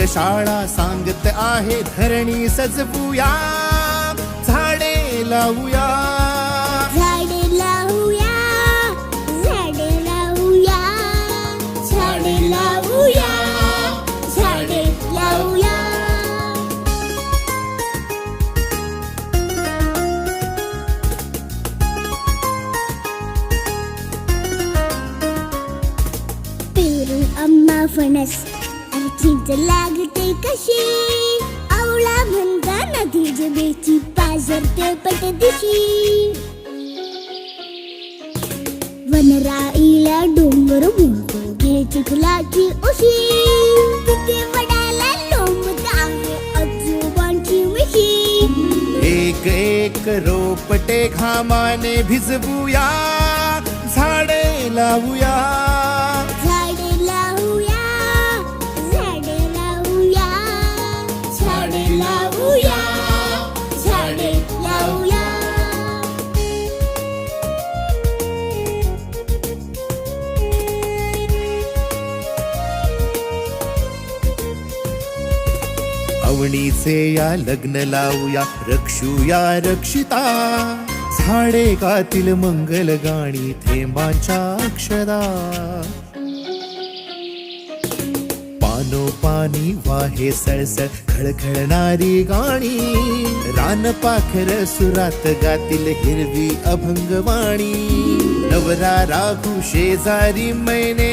शाळा सांगत आहे धरणी सजवूया, झाडे लावूया. झाडे लावूया, झाडे लावूया, झाडे लावूया, झाडे लावूया. पेरू आंबा फणस आणि चिंच लागते कशी, आवळा म्हणता नदी जबेची पाझरते पटदिशी. वनराईला डोंगर म्हणतो घे चिखलाची उशी, तिथे वडाला लोंबत आहे आजोबांची मिशी. एक एक रोपटे घामाने भिजवूया, झाडे लावूया. झाडे लावूया, झाडे लावूया, झाडे लावूया, झाडे लावूया. अवणीचे या लग्न लावूया, रक्षूया रक्षिता. झाडे गातील मंगल गाणी थेंबांच्या अक्षरा. पानोपानी वाहे सळसळ खळखळणारी गाणी, रानपाखर सुरात गातील हिरवी अभंगवाणी. नवरा राघू शेजारी मैने